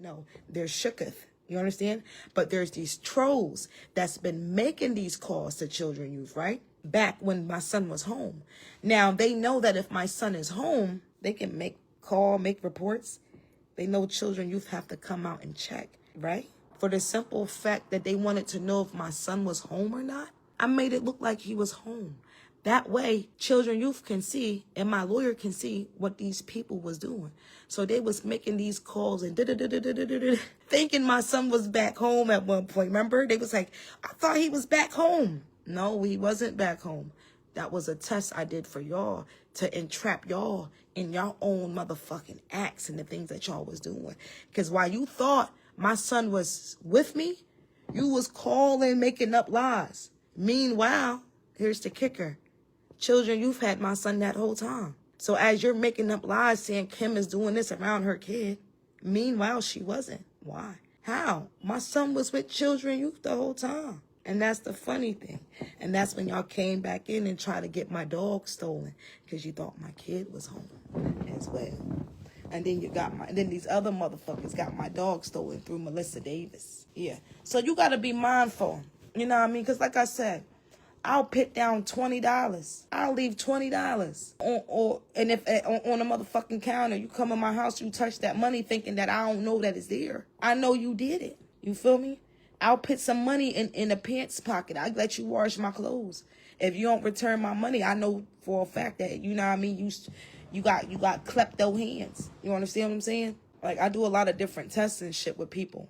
No, there's shooketh. You understand? But there's these trolls that's been making these calls to children youth, right? Back when my son was home. Now, they know that if my son is home, they can make reports. They know children youth have to come out and check, right? For the simple fact that they wanted to know if my son was home or not. I made it look like he was home. That way, children youth can see, and my lawyer can see what these people was doing. So they was making these calls and thinking my son was back home at one point. Remember? They was like, I thought he was back home. No, he wasn't back home. That was a test I did for y'all to entrap y'all in your own motherfucking acts and the things that y'all was doing. Because while you thought my son was with me, you was calling, making up lies. Meanwhile, here's the kicker. Children youth had my son that whole time. So as you're making up lies saying Kim is doing this around her kid, meanwhile, she wasn't. Why? How? My son was with children youth the whole time. And that's the funny thing. And that's when y'all came back in and tried to get my dog stolen because you thought my kid was home as well. And then these other motherfuckers got my dog stolen through Melissa Davis. Yeah. So you got to be mindful. You know what I mean? Because like I said, I'll put down $20. I'll leave $20 and if on a motherfucking counter. You come in my house, you touch that money thinking that I don't know that it's there. I know you did it. You feel me? I'll put some money in a pants pocket. I'll let you wash my clothes. If you don't return my money, I know for a fact that, you know what I mean, you got klepto hands. You understand what I'm saying? Like, I do a lot of different tests and shit with people.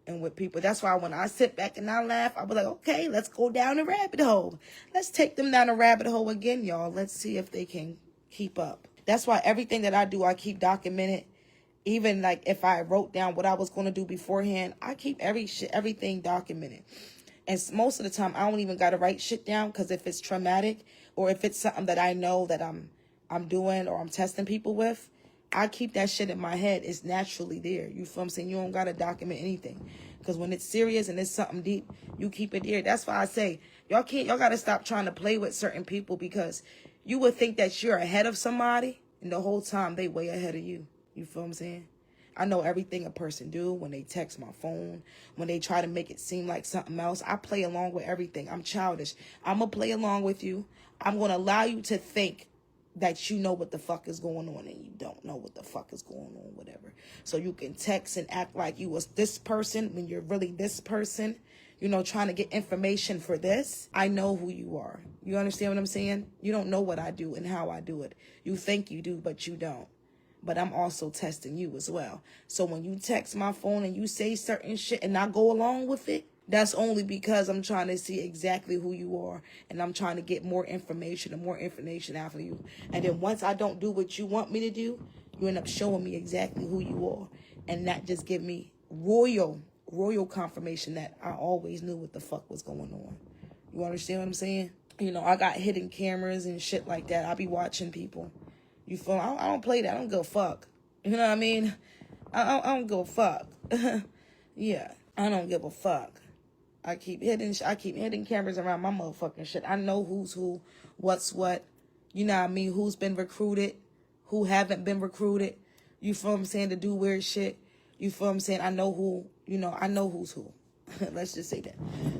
That's why when I sit back and I laugh, I be like, okay, let's go down the rabbit hole. Let's take them down the rabbit hole again, y'all. Let's see if they can keep up. That's why everything that I do, I keep documented. Even like if I wrote down what I was going to do beforehand, I keep everything documented. And most of the time, I don't even got to write shit down because if it's traumatic or if it's something that I know that I'm doing or I'm testing people with, I keep that shit in my head. It's naturally there. You feel what I'm saying? You don't got to document anything. Because when it's serious and it's something deep, you keep it there. That's why I say, y'all got to stop trying to play with certain people because you would think that you're ahead of somebody and the whole time they way ahead of you. You feel what I'm saying? I know everything a person do when they text my phone, when they try to make it seem like something else. I play along with everything. I'm childish. I'm going to play along with you. I'm going to allow you to think that you know what the fuck is going on and you don't know what the fuck is going on, whatever. So you can text and act like you was this person when you're really this person, you know, trying to get information for this. I know who you are. You understand what I'm saying? You don't know what I do and how I do it. You think you do, but you don't. But I'm also testing you as well. So when you text my phone and you say certain shit and I go along with it, that's only because I'm trying to see exactly who you are. And I'm trying to get more information out of you. And then once I don't do what you want me to do, you end up showing me exactly who you are. And that just give me royal confirmation that I always knew what the fuck was going on. You understand what I'm saying? You know, I got hidden cameras and shit like that. I be watching people. You feel? I don't play that. I don't give a fuck. You know what I mean? I don't give a fuck. Yeah, I don't give a fuck. I keep hidden cameras around my motherfucking shit. I know who's who, what's what. You know what I mean? Who's been recruited, who haven't been recruited. You feel what I'm saying? To do weird shit. You feel what I'm saying? I know who. You know, I know who's who. Let's just say that.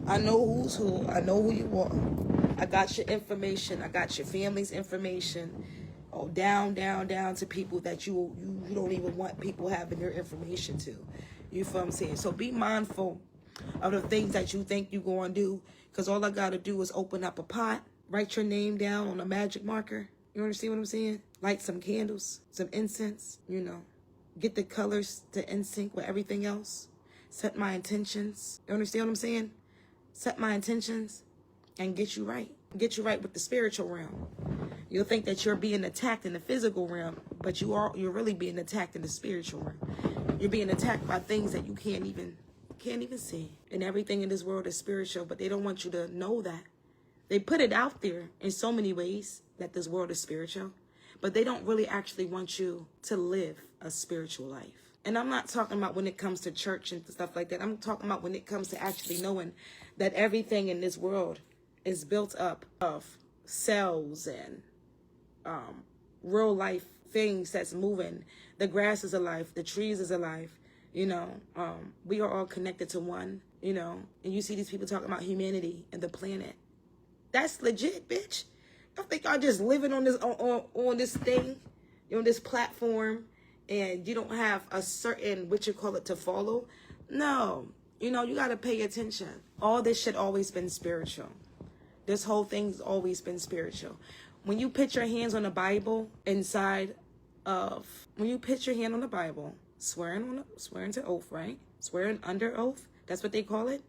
I know who's who. I know who you are. I got your information. I got your family's information. Oh, down to people that you don't even want people having your information to. You feel what I'm saying? So be mindful of the things that you think you're going to do. Because all I got to do is open up a pot, write your name down on a magic marker. You understand what I'm saying? Light some candles, some incense, you know. Get the colors to in sync with everything else. Set my intentions. You understand what I'm saying? Set my intentions and get you right. Get you right with the spiritual realm. You'll think that you're being attacked in the physical realm, but you're really being attacked in the spiritual realm. You're being attacked by things that you can't even see. And everything in this world is spiritual, but they don't want you to know that. They put it out there in so many ways that this world is spiritual, but they don't really actually want you to live a spiritual life. And I'm not talking about when it comes to church and stuff like that. I'm talking about when it comes to actually knowing that everything in this world is built up of cells and real life things that's moving. The grass is alive. The trees is alive. You know, we are all connected to one, you know, and you see these people talking about humanity and the planet. That's legit, bitch. I think y'all just living on this on this thing, on this platform, and you don't have a certain, what you call it, to follow. No, you know, you got to pay attention. All this shit always been spiritual. This whole thing's always been spiritual. When you put your hands on the Bible when you put your hand on the Bible, swearing to oath, right? Swearing under oath, that's what they call it.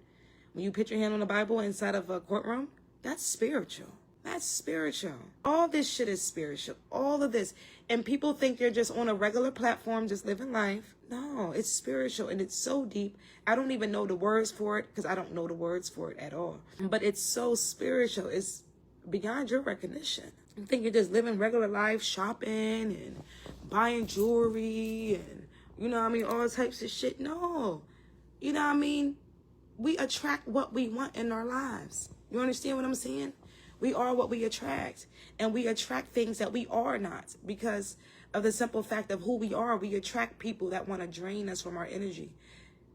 When you put your hand on the Bible inside of a courtroom, that's spiritual. That's spiritual. All this shit is spiritual. All of this. And people think you're just on a regular platform, just living life. No, it's spiritual and it's so deep. I don't even know the words for it because I don't know the words for it at all. But it's so spiritual. It's beyond your recognition. You think you're just living regular life, shopping and buying jewelry and, you know what I mean, all types of shit. No. You know what I mean? We attract what we want in our lives. You understand what I'm saying? We are what we attract. And we attract things that we are not because of the simple fact of who we are. We attract people that want to drain us from our energy.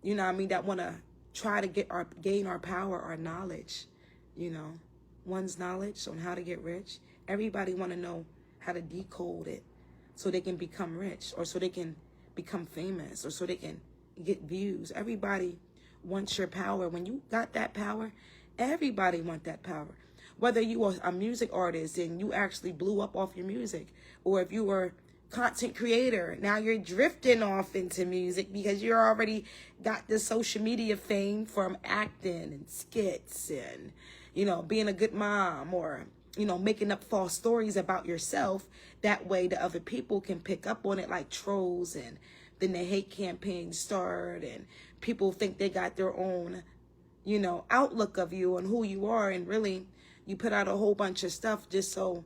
You know what I mean? That want to try to gain our power, our knowledge. You know, one's knowledge on how to get rich. Everybody want to know how to decode it so they can become rich or so they can become famous or so they can get views. Everybody wants your power. When you got that power, everybody want that power. Whether you are a music artist and you actually blew up off your music, or if you were content creator, now you're drifting off into music because you're already got the social media fame from acting and skits and, you know, being a good mom or, you know, making up false stories about yourself. That way the other people can pick up on it like trolls, and then the hate campaigns start and people think they got their own, you know, outlook of you and who you are. And really, you put out a whole bunch of stuff just so,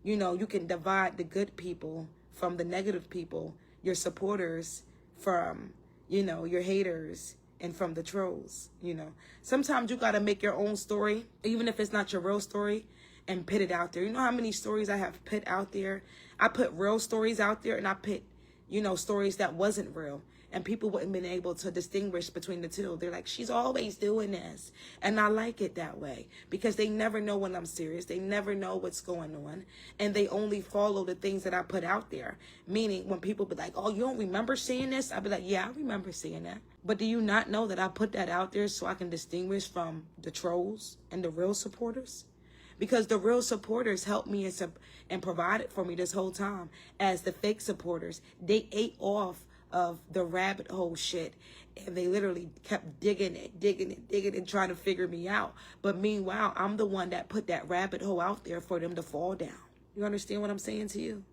you know, you can divide the good people from the negative people, your supporters from, you know, your haters, and from the trolls. You know, sometimes you got to make your own story, even if it's not your real story, and put it out there. You know how many stories I have put out there? I put real stories out there, and I put, you know, stories that wasn't real. And people wouldn't been able to distinguish between the two. They're like, she's always doing this. And I like it that way because they never know when I'm serious. They never know what's going on. And they only follow the things that I put out there. Meaning when people be like, oh, you don't remember seeing this? I'd be like, yeah, I remember seeing that. But do you not know that I put that out there so I can distinguish from the trolls and the real supporters? Because the real supporters helped me and provided for me this whole time. As the fake supporters, they ate off of the rabbit hole shit, and they literally kept digging and trying to figure me out. But meanwhile, I'm the one that put that rabbit hole out there for them to fall down. You understand what I'm saying to you?